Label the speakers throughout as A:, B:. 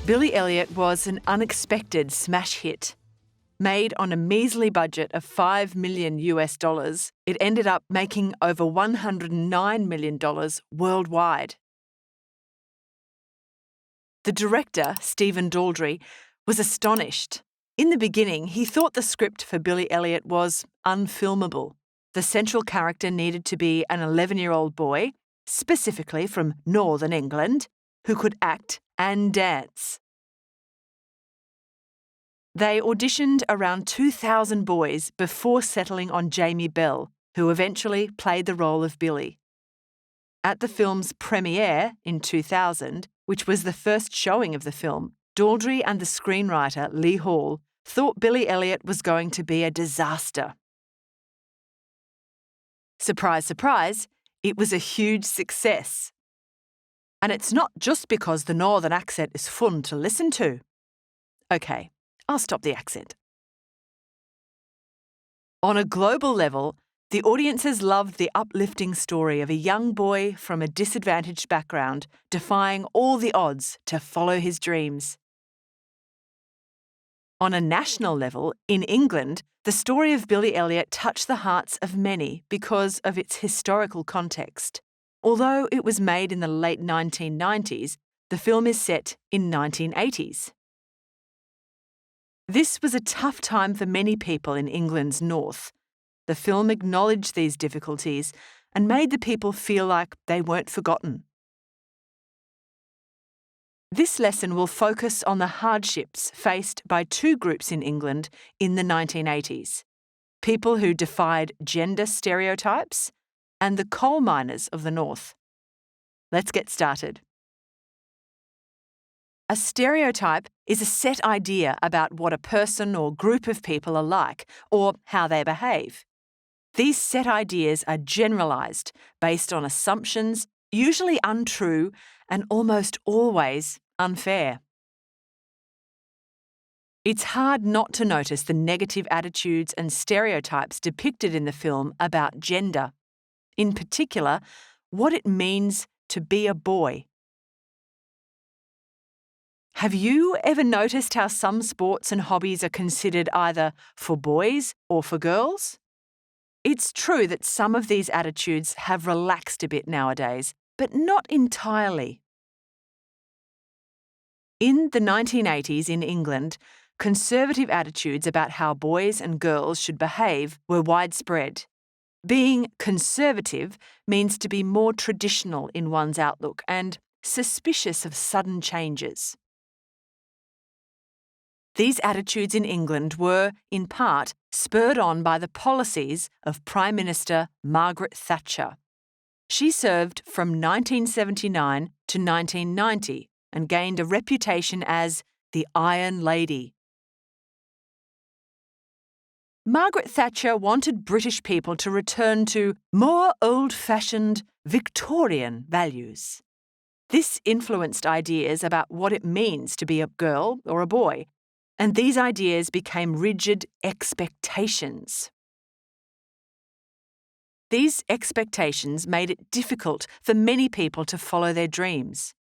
A: Billy Elliot was an unexpected smash hit. Made on a measly budget of $5 million, it ended up making over $109 million worldwide. The director, Stephen Daldry, was astonished. In the beginning, he thought the script for Billy Elliot was unfilmable. The central character needed to be an 11-year-old boy, specifically from Northern England, who could act and dance. They auditioned around 2,000 boys before settling on Jamie Bell, who eventually played the role of Billy. At the film's premiere in 2000, which was the first showing of the film, Daldry and the screenwriter Lee Hall thought Billy Elliot was going to be a disaster. Surprise, surprise, it was a huge success. And it's not just because the northern accent is fun to listen to. Okay, I'll stop the accent. On a global level, the audiences loved the uplifting story of a young boy from a disadvantaged background defying all the odds to follow his dreams. On a national level, in England, the story of Billy Elliot touched the hearts of many because of its historical context. Although it was made in the late 1990s, the film is set in 1980s. This was a tough time for many people in England's north. The film acknowledged these difficulties and made the people feel like they weren't forgotten. This lesson will focus on the hardships faced by two groups in England in the 1980s: people who defied gender stereotypes and the coal miners of the north. Let's get started. A stereotype is a set idea about what a person or group of people are like or how they behave. These set ideas are generalised based on assumptions, usually untrue and almost always unfair. It's hard not to notice the negative attitudes and stereotypes depicted in the film about gender. In particular, what it means to be a boy. Have you ever noticed how some sports and hobbies are considered either for boys or for girls? It's true that some of these attitudes have relaxed a bit nowadays, but not entirely. In the 1980s in England, conservative attitudes about how boys and girls should behave were widespread. Being conservative means to be more traditional in one's outlook and suspicious of sudden changes. These attitudes in England were, in part, spurred on by the policies of Prime Minister Margaret Thatcher. She served from 1979 to 1990 and gained a reputation as the Iron Lady. Margaret Thatcher wanted British people to return to more old-fashioned Victorian values. This influenced ideas about what it means to be a girl or a boy, and these ideas became rigid expectations. These expectations made it difficult for many people to follow their dreams.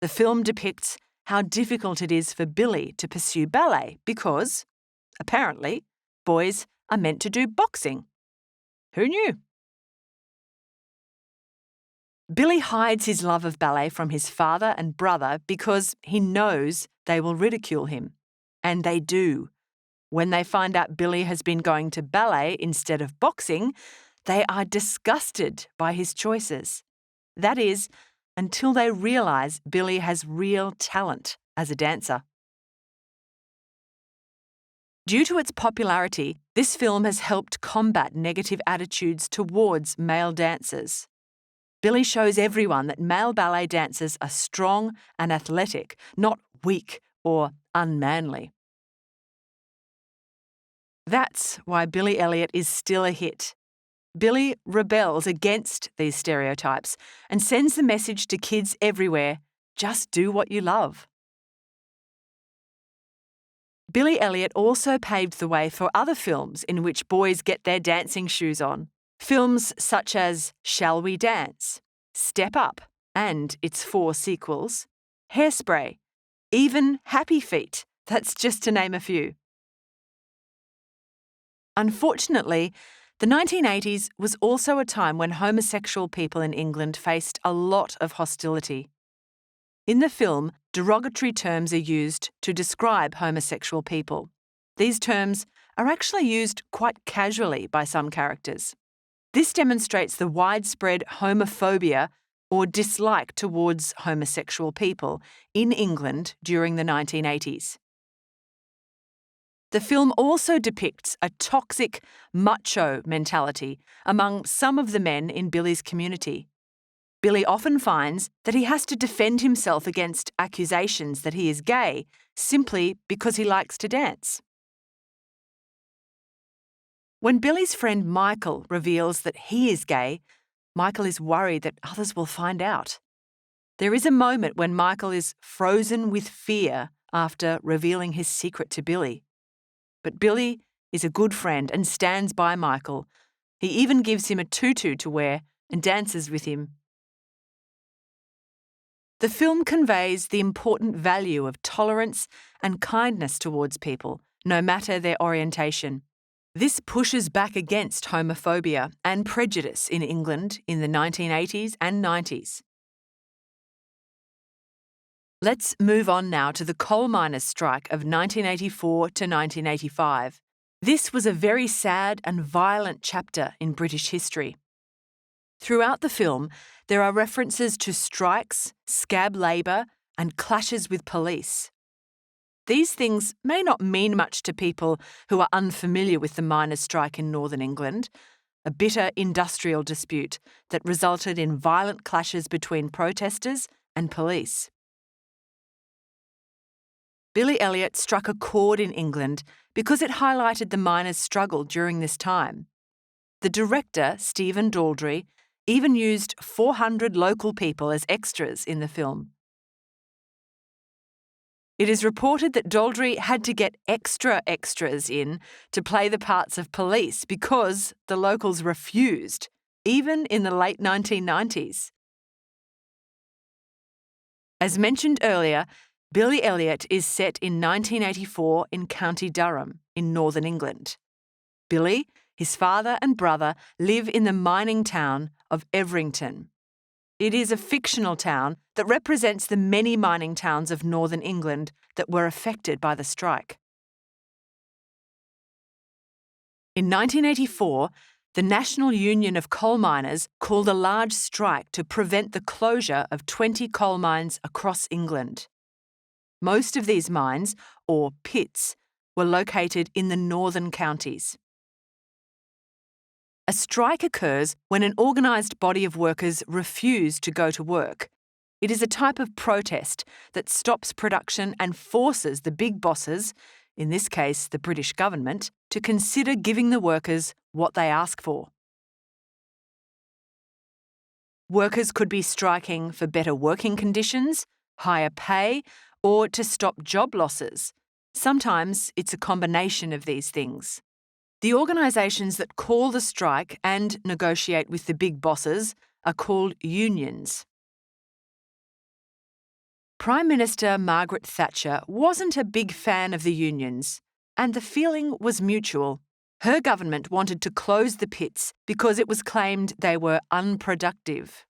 A: The film depicts how difficult it is for Billy to pursue ballet because, apparently, boys are meant to do boxing. Who knew? Billy hides his love of ballet from his father and brother because he knows they will ridicule him. And they do. When they find out Billy has been going to ballet instead of boxing, they are disgusted by his choices. That is, until they realise Billy has real talent as a dancer. Due to its popularity, this film has helped combat negative attitudes towards male dancers. Billy shows everyone that male ballet dancers are strong and athletic, not weak or unmanly. That's why Billy Elliot is still a hit. Billy rebels against these stereotypes and sends the message to kids everywhere: just do what you love. Billy Elliot also paved the way for other films in which boys get their dancing shoes on. Films such as Shall We Dance?, Step Up, and its 4 sequels, Hairspray, even Happy Feet. That's just to name a few. Unfortunately, the 1980s was also a time when homosexual people in England faced a lot of hostility. In the film, derogatory terms are used to describe homosexual people. These terms are actually used quite casually by some characters. This demonstrates the widespread homophobia or dislike towards homosexual people in England during the 1980s. The film also depicts a toxic, macho mentality among some of the men in Billy's community. Billy often finds that he has to defend himself against accusations that he is gay simply because he likes to dance. When Billy's friend Michael reveals that he is gay, Michael is worried that others will find out. There is a moment when Michael is frozen with fear after revealing his secret to Billy. But Billy is a good friend and stands by Michael. He even gives him a tutu to wear and dances with him. The film conveys the important value of tolerance and kindness towards people, no matter their orientation. This pushes back against homophobia and prejudice in England in the 1980s and 90s. Let's move on now to the coal miners' strike of 1984 to 1985. This was a very sad and violent chapter in British history. Throughout the film, there are references to strikes, scab labour, and clashes with police. These things may not mean much to people who are unfamiliar with the miners' strike in northern England, a bitter industrial dispute that resulted in violent clashes between protesters and police. Billy Elliot struck a chord in England because it highlighted the miners' struggle during this time. The director, Stephen Daldry, even used 400 local people as extras in the film. It is reported that Daldry had to get extra extras in to play the parts of police because the locals refused, even in the late 1990s. As mentioned earlier, Billy Elliot is set in 1984 in County Durham, in northern England. Billy, his father and brother live in the mining town of Everington. It is a fictional town that represents the many mining towns of northern England that were affected by the strike. In 1984, the National Union of Coal Miners called a large strike to prevent the closure of 20 coal mines across England. Most of these mines, or pits, were located in the northern counties. A strike occurs when an organised body of workers refuse to go to work. It is a type of protest that stops production and forces the big bosses, in this case the British government, to consider giving the workers what they ask for. Workers could be striking for better working conditions, higher pay, or to stop job losses. Sometimes it's a combination of these things. The organisations that call the strike and negotiate with the big bosses are called unions. Prime Minister Margaret Thatcher wasn't a big fan of the unions, and the feeling was mutual. Her government wanted to close the pits because it was claimed they were unproductive.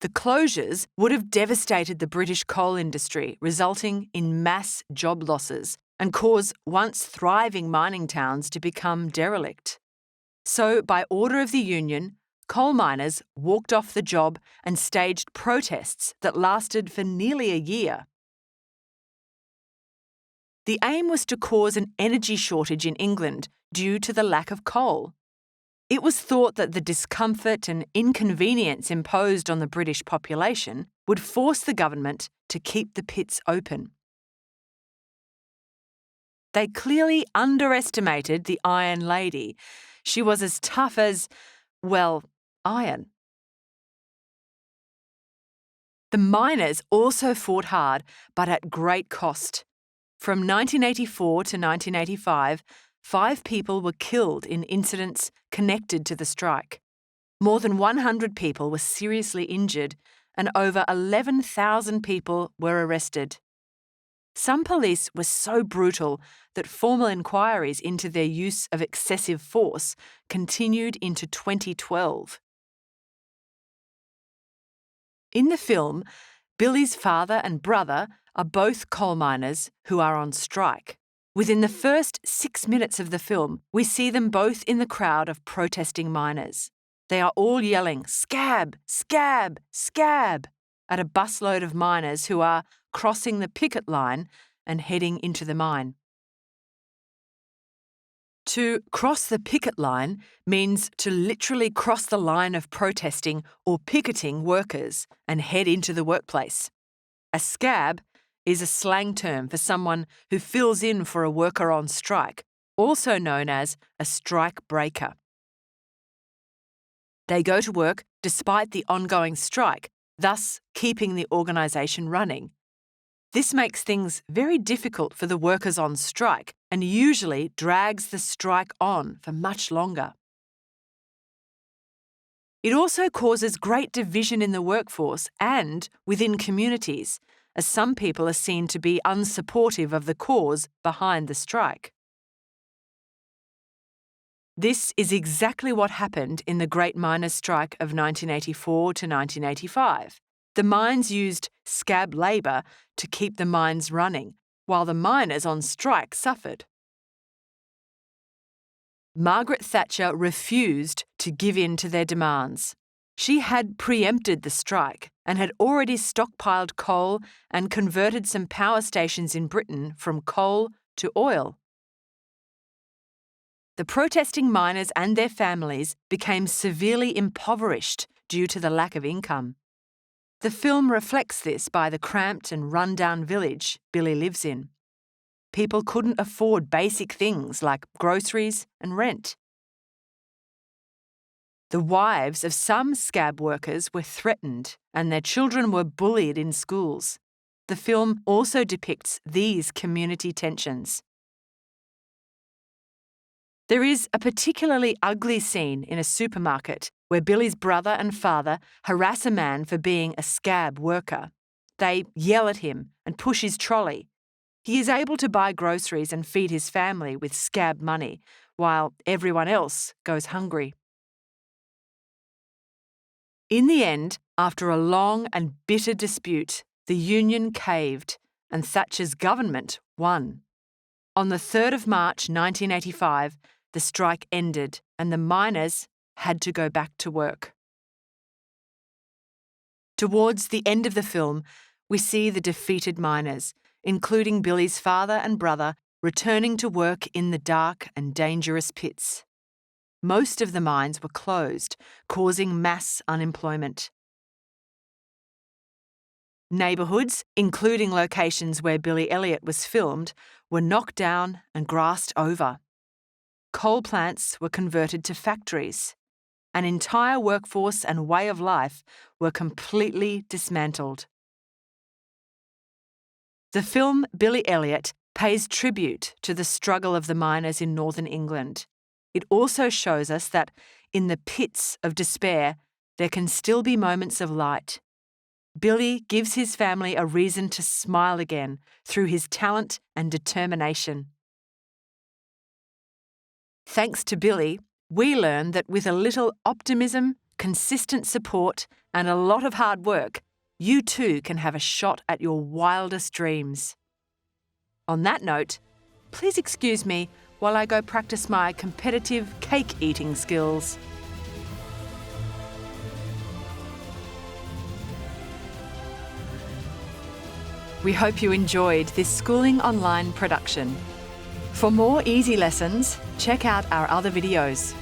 A: The closures would have devastated the British coal industry, resulting in mass job losses and cause once thriving mining towns to become derelict. So, by order of the union, coal miners walked off the job and staged protests that lasted for nearly a year. The aim was to cause an energy shortage in England due to the lack of coal. It was thought that the discomfort and inconvenience imposed on the British population would force the government to keep the pits open. They clearly underestimated the Iron Lady. She was as tough as, well, iron. The miners also fought hard, but at great cost. From 1984 to 1985, 5 people were killed in incidents connected to the strike. More than 100 people were seriously injured, and over 11,000 people were arrested. Some police were so brutal that formal inquiries into their use of excessive force continued into 2012. In the film, Billy's father and brother are both coal miners who are on strike. Within the first 6 minutes of the film, we see them both in the crowd of protesting miners. They are all yelling, "Scab! Scab! Scab!" at a busload of miners who are crossing the picket line and heading into the mine. To cross the picket line means to literally cross the line of protesting or picketing workers and head into the workplace. A scab is a slang term for someone who fills in for a worker on strike, also known as a strike breaker. They go to work despite the ongoing strike, thus keeping the organisation running. This makes things very difficult for the workers on strike and usually drags the strike on for much longer. It also causes great division in the workforce and within communities, as some people are seen to be unsupportive of the cause behind the strike. This is exactly what happened in the Great Miners' Strike of 1984 to 1985. The mines used scab labour to keep the mines running, while the miners on strike suffered. Margaret Thatcher refused to give in to their demands. She had preempted the strike and had already stockpiled coal and converted some power stations in Britain from coal to oil. The protesting miners and their families became severely impoverished due to the lack of income. The film reflects this by the cramped and run-down village Billy lives in. People couldn't afford basic things like groceries and rent. The wives of some scab workers were threatened and their children were bullied in schools. The film also depicts these community tensions. There is a particularly ugly scene in a supermarket where Billy's brother and father harass a man for being a scab worker. They yell at him and push his trolley. He is able to buy groceries and feed his family with scab money, while everyone else goes hungry. In the end, after a long and bitter dispute, the union caved and Thatcher's government won. On the 3rd of March 1985, the strike ended and the miners had to go back to work. Towards the end of the film, we see the defeated miners, including Billy's father and brother, returning to work in the dark and dangerous pits. Most of the mines were closed, causing mass unemployment. Neighbourhoods, including locations where Billy Elliot was filmed, were knocked down and grassed over. Coal plants were converted to factories. An entire workforce and way of life were completely dismantled. The film Billy Elliot pays tribute to the struggle of the miners in northern England. It also shows us that in the pits of despair, there can still be moments of light. Billy gives his family a reason to smile again through his talent and determination. Thanks to Billy, we learn that with a little optimism, consistent support, and a lot of hard work, you too can have a shot at your wildest dreams. On that note, please excuse me while I go practice my competitive cake eating skills. We hope you enjoyed this Schooling Online production. For more easy lessons, check out our other videos.